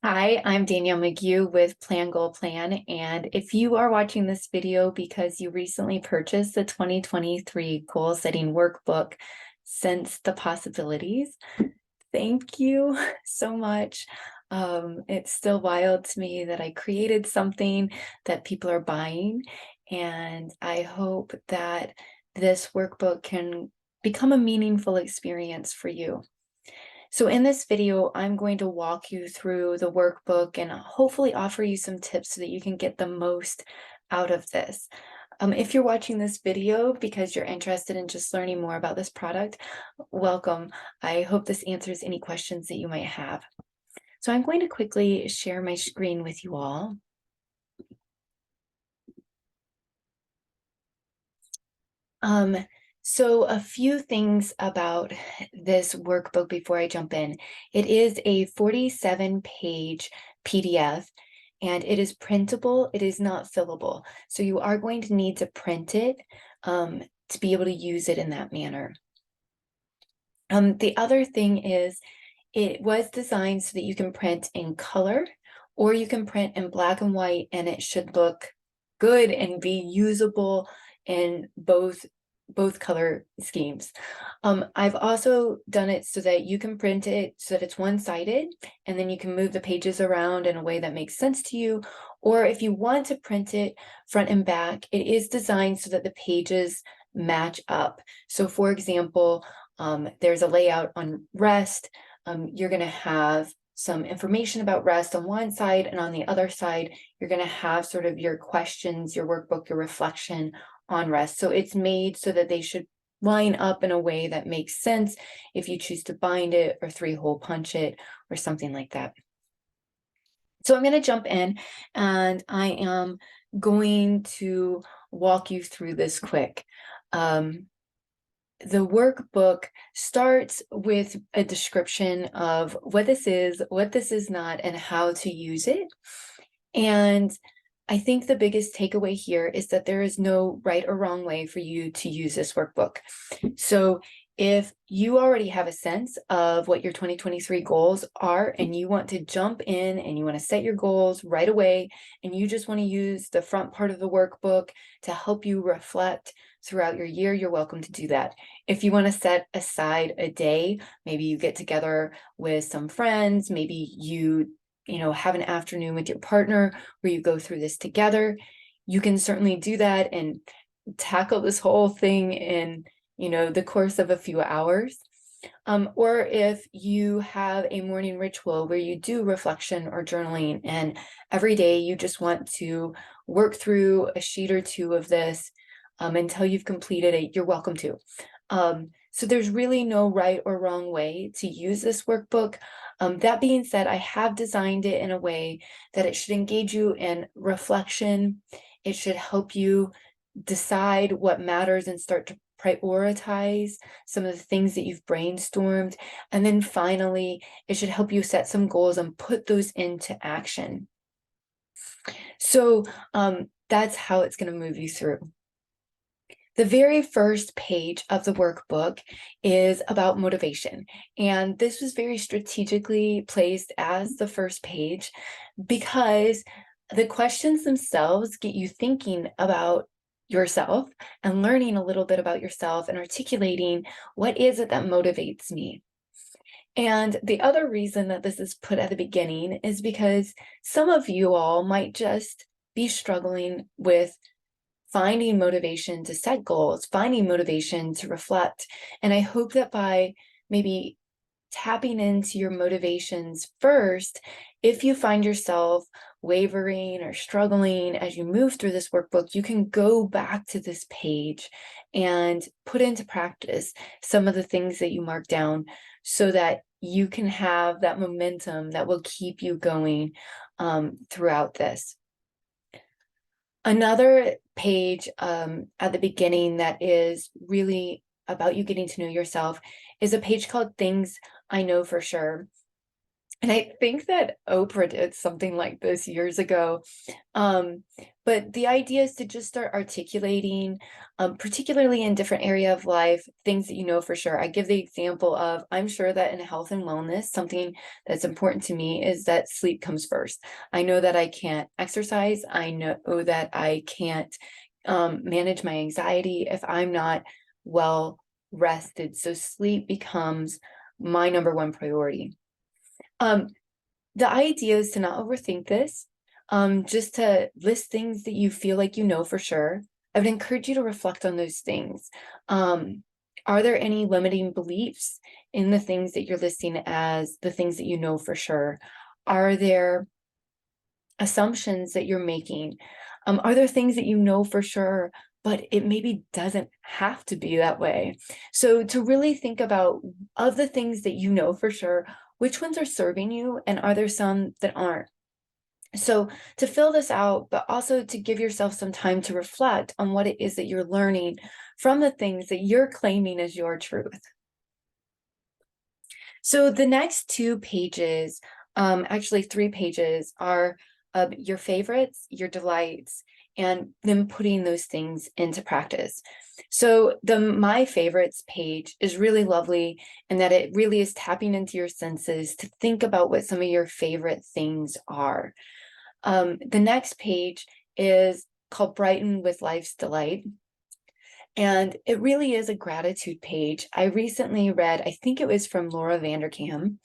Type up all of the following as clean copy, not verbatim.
Hi, I'm Danielle McGue with Plan Goal Plan, and if you are watching this video because you recently purchased the 2023 Goal Setting Workbook, Sense the Possibilities, thank you so much. It's still wild to me that I created something that people are buying, and I hope that this workbook can become a meaningful experience for you. So in this video, I'm going to walk you through the workbook and hopefully offer you some tips so that you can get the most out of this. If you're watching this video because you're interested in just learning more about this product, welcome. I hope this answers any questions that you might have. So I'm going to quickly share my screen with you all. So a few things about this workbook before I jump in. It is a 47-page PDF and it is printable. It is not fillable. So you are going to need to print it to be able to use it in that manner. The other thing is it was designed so that you can print in color or you can print in black and white and it should look good and be usable in both color schemes. I've also done it so that you can print it so that it's one-sided and then you can move the pages around in a way that makes sense to you. Or if you want to print it front and back, it is designed so that the pages match up. So for example, there's a layout on rest. You're going to have some information about rest on one side, and on the other side, you're going to have sort of your questions, your workbook, your reflection on rest. So it's made so that they should line up in a way that makes sense if you choose to bind it or three-hole punch it or something like that. So I'm going to jump in and I am going to walk you through this quick. The workbook starts with a description of what this is not, and how to use it. And I think the biggest takeaway here is that there is no right or wrong way for you to use this workbook. So if you already have a sense of what your 2023 goals are and you want to jump in and you want to set your goals right away and you just want to use the front part of the workbook to help you reflect throughout your year, you're welcome to do that. If you want to set aside a day, maybe you get together with some friends, maybe you have an afternoon with your partner where you go through this together, you can certainly do that and tackle this whole thing in the course of a few hours. Or if you have a morning ritual where you do reflection or journaling and every day you just want to work through a sheet or two of this until you've completed it, you're welcome to. So there's really no right or wrong way to use this workbook. That being said, I have designed it in a way that it should engage you in reflection. It should help you decide what matters and start to prioritize some of the things that you've brainstormed. And then finally, it should help you set some goals and put those into action. So that's how it's going to move you through. The very first page of the workbook is about motivation. And this was very strategically placed as the first page because the questions themselves get you thinking about yourself and learning a little bit about yourself and articulating what is it that motivates me. And the other reason that this is put at the beginning is because some of you all might just be struggling with finding motivation to set goals, finding motivation to reflect. And I hope that by maybe tapping into your motivations first, if you find yourself wavering or struggling as you move through this workbook, you can go back to this page and put into practice some of the things that you mark down so that you can have that momentum that will keep you going throughout this. Another page at the beginning that is really about you getting to know yourself is a page called Things I Know for Sure. And I think that Oprah did something like this years ago. Um, but the idea is to just start articulating, particularly in different area of life, things that you know for sure. I give the example of, I'm sure that in health and wellness, something that's important to me is that sleep comes first. I know that I can't exercise. I know that I can't manage my anxiety if I'm not well rested. So sleep becomes my number one priority. Um, the idea is to not overthink this, just to list things that you feel like you know for sure. I would encourage you to reflect on those things. Are there any limiting beliefs in the things that you're listing as the things that you know for sure? Are there assumptions that you're making? Are there things that you know for sure, but it maybe doesn't have to be that way? So to really think about, of the things that you know for sure, which ones are serving you, and are there some that aren't? So to fill this out, but also to give yourself some time to reflect on what it is that you're learning from the things that you're claiming as your truth. So the next 2 pages, actually 3 pages, are your favorites, your delights, and then putting those things into practice. So the my favorites page is really lovely in that it really is tapping into your senses to think about what some of your favorite things are. The next page is called Brighten with Life's Delight. And it really is a gratitude page. I recently read, I think it was from Laura Vanderkam.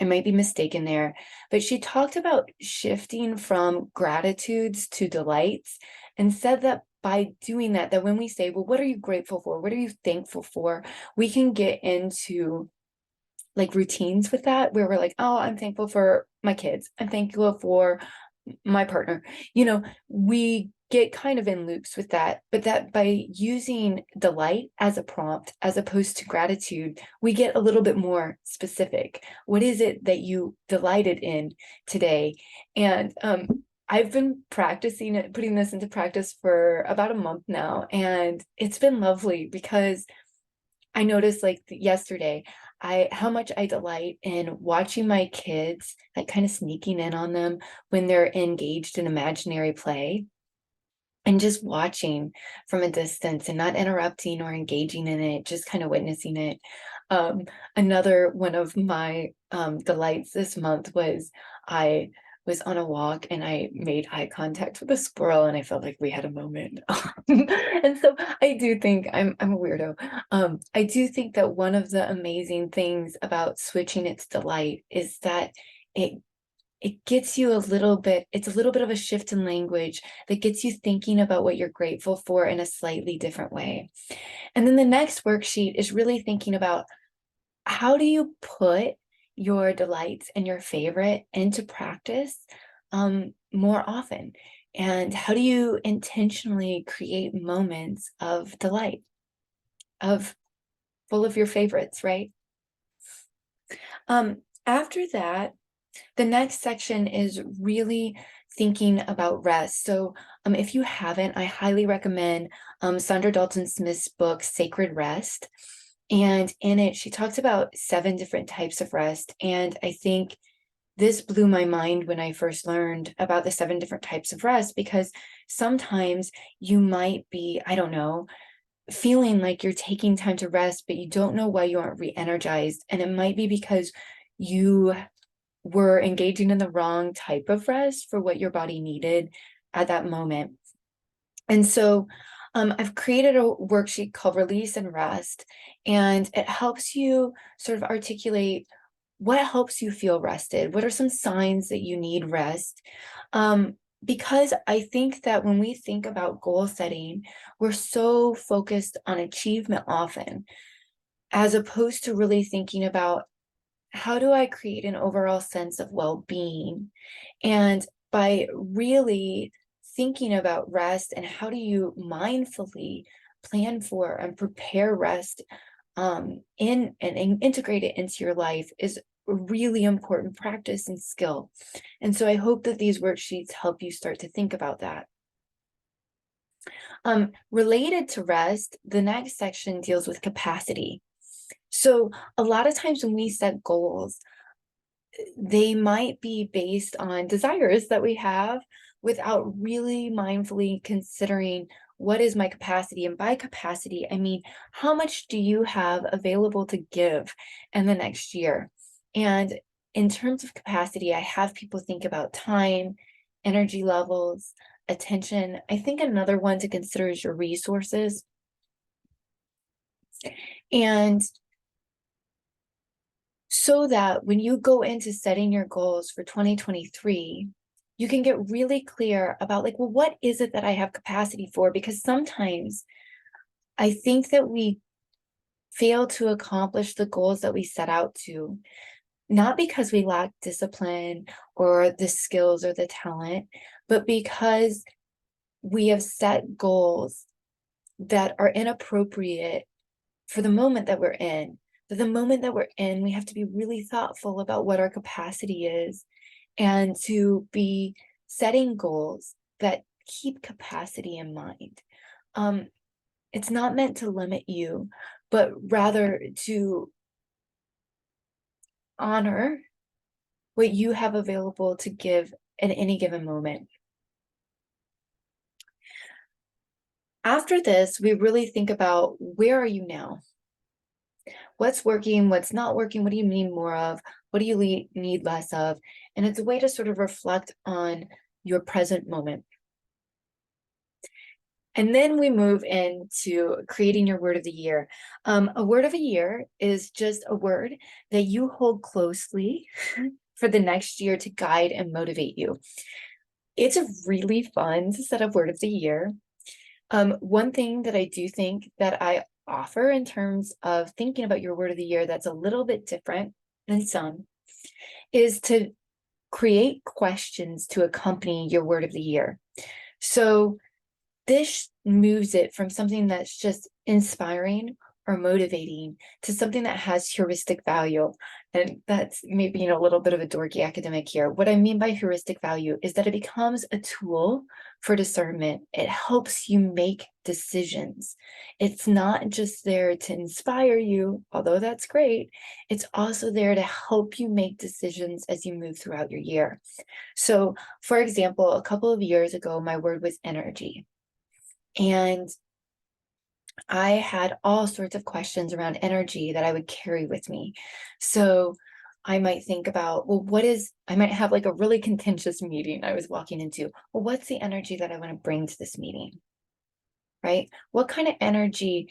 I might be mistaken there, but she talked about shifting from gratitudes to delights and said that by doing that, that when we say, well, what are you grateful for? What are you thankful for? We can get into like routines with that where we're like, oh, I'm thankful for my kids. I'm thankful for my partner. We get kind of in loops with that, but that by using delight as a prompt as opposed to gratitude, we get a little bit more specific. What is it that you delighted in today? And I've been practicing it, putting this into practice for about a month now, and it's been lovely because I noticed like yesterday, how much I delight in watching my kids, like kind of sneaking in on them when they're engaged in imaginary play and just watching from a distance and not interrupting or engaging in it, just kind of witnessing it. Um, Another one of my delights this month was I was on a walk and I made eye contact with a squirrel and I felt like we had a moment. And so I do think I'm a weirdo. I do think that one of the amazing things about switching its delight is that it it gets you a little bit, it's a little bit of a shift in language that gets you thinking about what you're grateful for in a slightly different way. And then the next worksheet is really thinking about, how do you put your delights and your favorite into practice more often? And how do you intentionally create moments of delight, of full of your favorites, right? After that, the next section is really thinking about rest. So if you haven't, I highly recommend Sandra Dalton Smith's book, Sacred Rest. And in it, she talks about 7 different types of rest. And I think this blew my mind when I first learned about the 7 different types of rest, because sometimes you might be, I don't know, feeling like you're taking time to rest, but you don't know why you aren't re-energized. And it might be because you were engaging in the wrong type of rest for what your body needed at that moment. And so I've created a worksheet called Release and Rest, and it helps you sort of articulate what helps you feel rested. What are some signs that you need rest? Because I think that when we think about goal setting, we're so focused on achievement often, as opposed to really thinking about, how do I create an overall sense of well-being? And by really thinking about rest and how do you mindfully plan for and prepare rest and integrate it into your life is a really important practice and skill. And so I hope that these worksheets help you start to think about that. Related to rest, the next section deals with capacity. So a lot of times when we set goals, they might be based on desires that we have without really mindfully considering what is my capacity. And by capacity, I mean, how much do you have available to give in the next year? And in terms of capacity, I have people think about time, energy levels, attention. I think another one to consider is your resources. And so that when you go into setting your goals for 2023, you can get really clear about like, well, what is it that I have capacity for? Because sometimes I think that we fail to accomplish the goals that we set out to, not because we lack discipline or the skills or the talent, but because we have set goals that are inappropriate for the moment that we're in. But the moment that we're in, we have to be really thoughtful about what our capacity is and to be setting goals that keep capacity in mind. It's not meant to limit you, but rather to honor what you have available to give at any given moment. After this, we really think about, where are you now? What's working, what's not working, what do you need more of, what do you need less of? And it's a way to sort of reflect on your present moment. And then we move into creating your word of the year. A word of the year is just a word that you hold closely for the next year to guide and motivate you. It's a really fun set of word of the year. One thing that I do think that I offer in terms of thinking about your word of the year that's a little bit different than some is to create questions to accompany your word of the year. So this moves it from something that's just inspiring or motivating to something that has heuristic value. And that's maybe a little bit of a dorky academic here. What I mean by heuristic value is that it becomes a tool for discernment. It helps you make decisions. It's not just there to inspire you, although that's great. It's also there to help you make decisions as you move throughout your year. So, for example, a couple of years ago, my word was energy. And I had all sorts of questions around energy that I would carry with me. So I might think about, well, I might have like a really contentious meeting I was walking into. Well, what's the energy that I want to bring to this meeting? Right? What kind of energy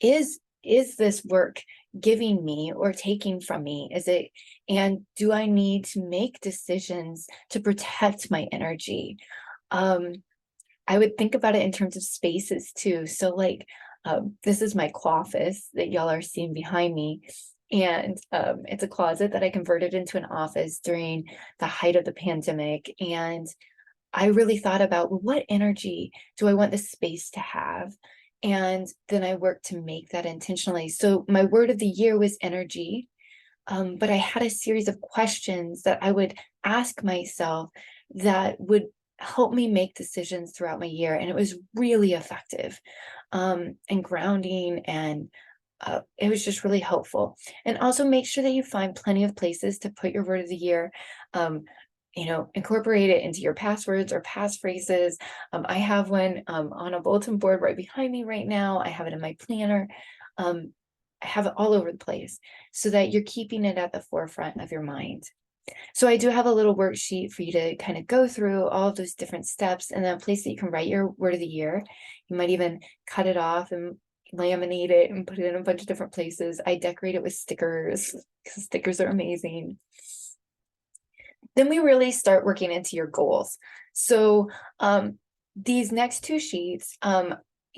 is this work giving me or taking from me? And do I need to make decisions to protect my energy? I would think about it in terms of spaces too. So like, this is my office that y'all are seeing behind me. And it's a closet that I converted into an office during the height of the pandemic. And I really thought about, well, what energy do I want this space to have? And then I worked to make that intentionally. So my word of the year was energy. But I had a series of questions that I would ask myself that would help me make decisions throughout my year. And it was really effective and grounding, and it was just really helpful. And also make sure that you find plenty of places to put your word of the year. Incorporate it into your passwords or passphrases. I have one on a bulletin board right behind me right now. I have it in my planner. I have it all over the place so that you're keeping it at the forefront of your mind. So I do have a little worksheet for you to kind of go through all of those different steps, and then a place that you can write your word of the year. You might even cut it off and laminate it and put it in a bunch of different places. I decorate it with stickers because stickers are amazing. Then we really start working into your goals. So these next two sheets,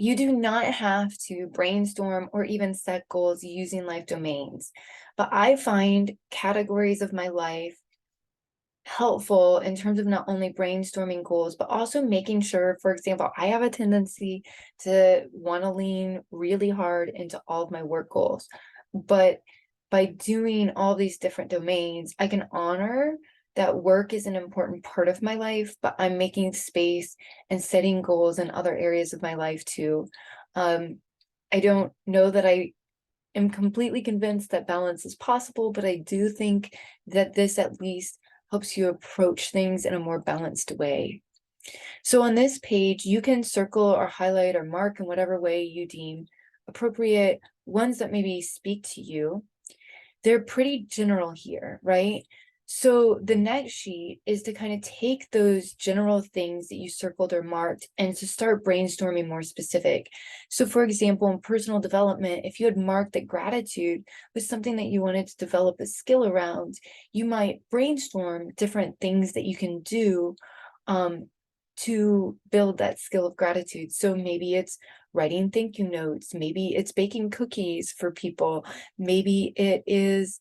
you do not have to brainstorm or even set goals using life domains. But I find categories of my life helpful in terms of not only brainstorming goals, but also making sure, for example, I have a tendency to want to lean really hard into all of my work goals. But by doing all these different domains, I can honor that work is an important part of my life, but I'm making space and setting goals in other areas of my life too. I don't know that I am completely convinced that balance is possible, but I do think that this at least helps you approach things in a more balanced way. So on this page, you can circle or highlight or mark in whatever way you deem appropriate ones that maybe speak to you. They're pretty general here, right? So the next sheet is to kind of take those general things that you circled or marked and to start brainstorming more specific. So for example, in personal development, if you had marked that gratitude was something that you wanted to develop a skill around, you might brainstorm different things that you can do to build that skill of gratitude. So maybe it's writing thank you notes, maybe it's baking cookies for people, maybe it is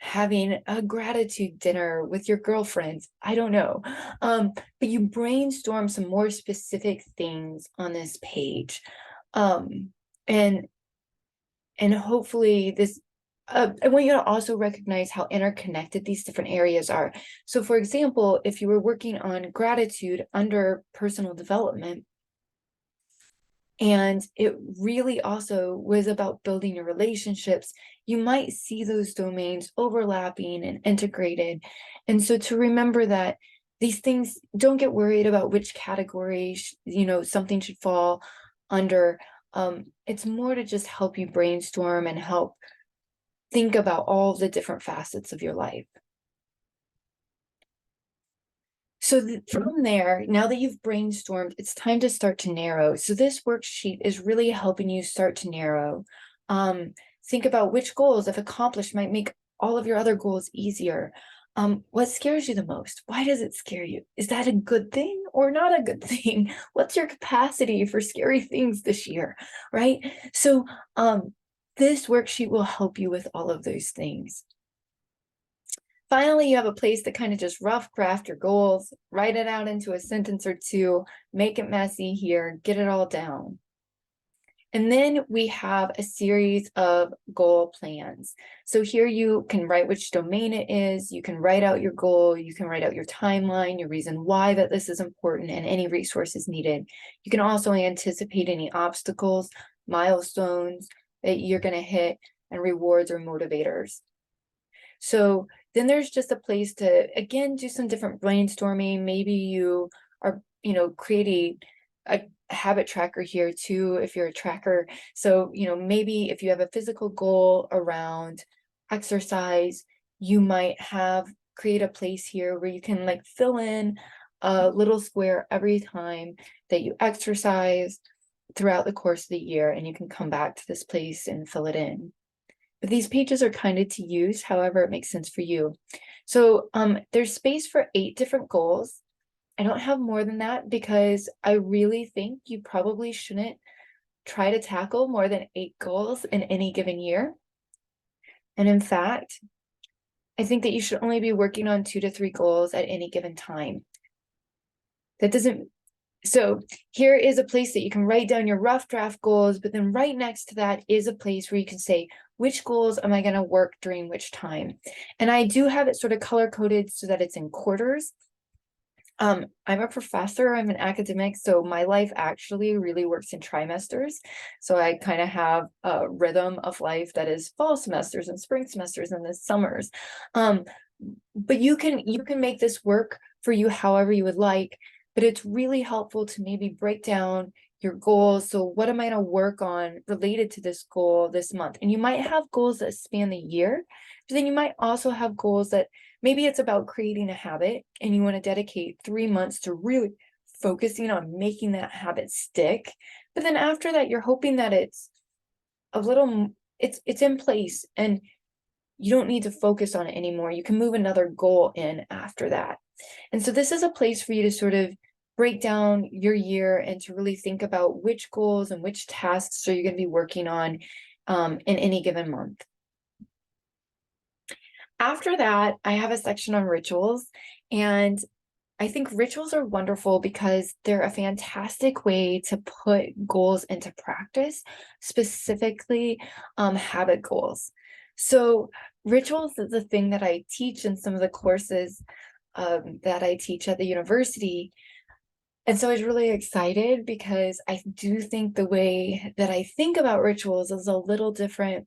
having a gratitude dinner with your girlfriends. I don't know. But you brainstorm some more specific things on this page. And hopefully this, I want you to also recognize how interconnected these different areas are. So for example, if you were working on gratitude under personal development, and it really also was about building your relationships, you might see those domains overlapping and integrated. And so to remember that these things, don't get worried about which category, something should fall under. It's more to just help you brainstorm and help think about all the different facets of your life. So from there, now that you've brainstormed, it's time to start to narrow. So this worksheet is really helping you start to narrow. Think about which goals, if accomplished, might make all of your other goals easier. What scares you the most? Why does it scare you? Is that a good thing or not a good thing? What's your capacity for scary things this year, right? So this worksheet will help you with all of those things. Finally, you have a place to kind of just rough craft your goals, write it out into a sentence or two, make it messy here, get it all down. And then we have a series of goal plans. So here you can write which domain it is, you can write out your goal, you can write out your timeline, your reason why that this is important, and any resources needed. You can also anticipate any obstacles, milestones that you're going to hit, and rewards or motivators. So then there's just a place to, again, do some different brainstorming. Maybe you are, creating a habit tracker here too, if you're a tracker. So, maybe if you have a physical goal around exercise, you might create a place here where you can like fill in a little square every time that you exercise throughout the course of the year, and you can come back to this place and fill it in. But these pages are kind of to use however it makes sense for you. So there's space for 8 different goals. I don't have more than that because I really think you probably shouldn't try to tackle more than 8 goals in any given year. And in fact, I think that you should only be working on 2 to 3 goals at any given time. So here is a place that you can write down your rough draft goals, but then right next to that is a place where you can say, which goals am I going to work during which time? And I do have it sort of color coded so that it's in quarters. I'm a professor, I'm an academic, so my life actually really works in trimesters. So I kind of have a rhythm of life that is fall semesters and spring semesters and the summers. But you can make this work for you however you would like, but it's really helpful to maybe break down your goals. So what am I going to work on related to this goal this month? And you might have goals that span the year, but then you might also have goals that maybe it's about creating a habit and you want to dedicate 3 months to really focusing on making that habit stick. But then after that, you're hoping that it's in place and you don't need to focus on it anymore. You can move another goal in after that. And so this is a place for you to sort of break down your year and to really think about which goals and which tasks are you going to be working on in any given month. After that, I have a section on rituals, and I think rituals are wonderful because they're a fantastic way to put goals into practice, specifically habit goals. So rituals is the thing that I teach in some of the courses that I teach at the university. And so I was really excited because I do think the way that I think about rituals is a little different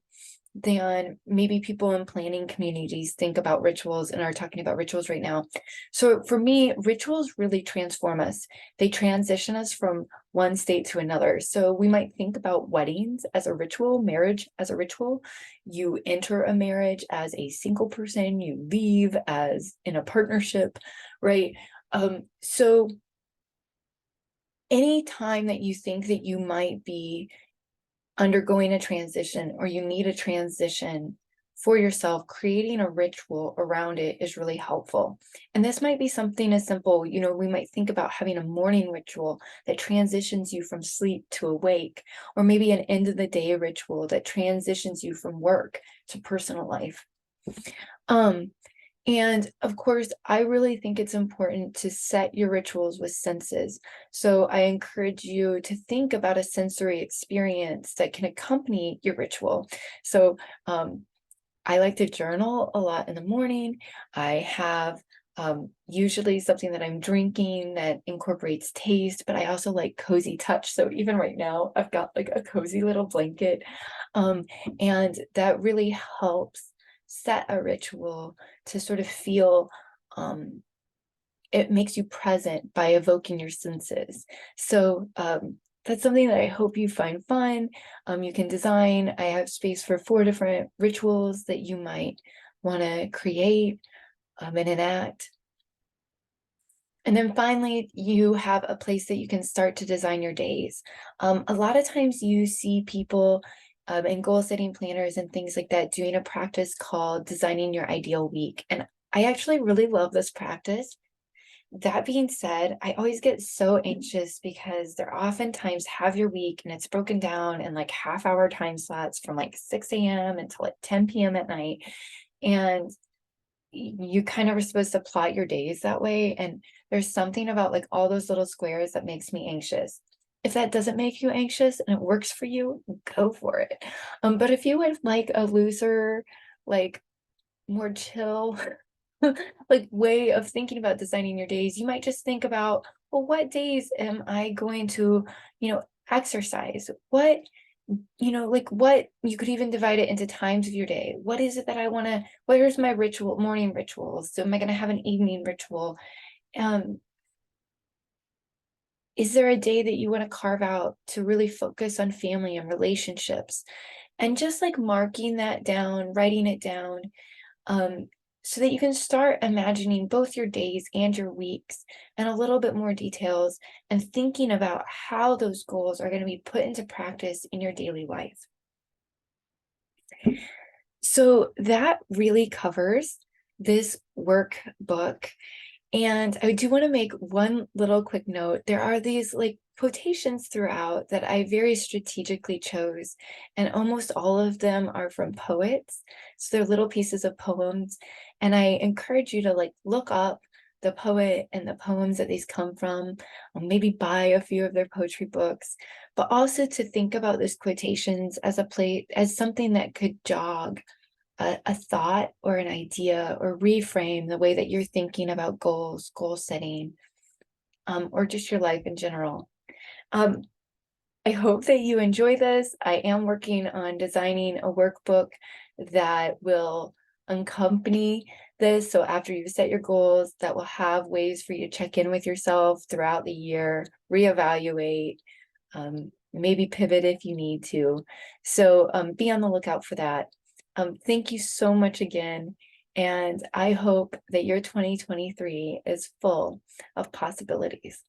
than maybe people in planning communities think about rituals and are talking about rituals right now. So for me, rituals really transform us. They transition us from one state to another. So we might think about weddings as a ritual, marriage as a ritual. You enter a marriage as a single person, you leave as in a partnership, right? So any time that you think that you might be undergoing a transition or you need a transition for yourself, creating a ritual around it is really helpful. And this might be something as simple, we might think about having a morning ritual that transitions you from sleep to awake, or maybe an end of the day ritual that transitions you from work to personal life. Um, and of course, I really think it's important to set your rituals with senses. So I encourage you to think about a sensory experience that can accompany your ritual. So I like to journal a lot in the morning. I have usually something that I'm drinking that incorporates taste, but I also like cozy touch. So even right now, I've got like a cozy little blanket. Um, and that really helps set a ritual to sort of feel it makes you present by evoking your senses. So that's something that I hope you find fun. You can design. I have space for 4 different rituals that you might want to create and enact. And then finally, you have a place that you can start to design your days. A lot of times you see people in goal setting planners and things like that doing a practice called designing your ideal week. And I actually really love this practice. That being said, I always get so anxious because they're oftentimes have your week and it's broken down in like half-hour time slots from like 6 a.m. until like 10 p.m. at night. And you kind of are supposed to plot your days that way. And there's something about like all those little squares that makes me anxious. If that doesn't make you anxious and it works for you, go for it. But if you would like a looser, like more chill like way of thinking about designing your days, you might just think about, well, what days am I going to, exercise? Like what you could even divide it into times of your day. What is it that I want to, where's my ritual, morning rituals? So am I going to have an evening ritual? Um, is there a day that you want to carve out to really focus on family and relationships? And just like marking that down, writing it down, um, so that you can start imagining both your days and your weeks and a little bit more details and thinking about how those goals are going to be put into practice in your daily life. So that really covers this workbook. And I do want to make one little quick note. There are these like quotations throughout that I very strategically chose, and almost all of them are from poets. So they're little pieces of poems. And I encourage you to like look up the poet and the poems that these come from, or maybe buy a few of their poetry books, but also to think about these quotations as as something that could jog a thought or an idea or reframe the way that you're thinking about goals, goal setting, or just your life in general. Um, I hope that you enjoy this. I am working on designing a workbook that will accompany this. So after you've set your goals, that will have ways for you to check in with yourself throughout the year, reevaluate, maybe pivot if you need to. So be on the lookout for that. Thank you so much again. And I hope that your 2023 is full of possibilities.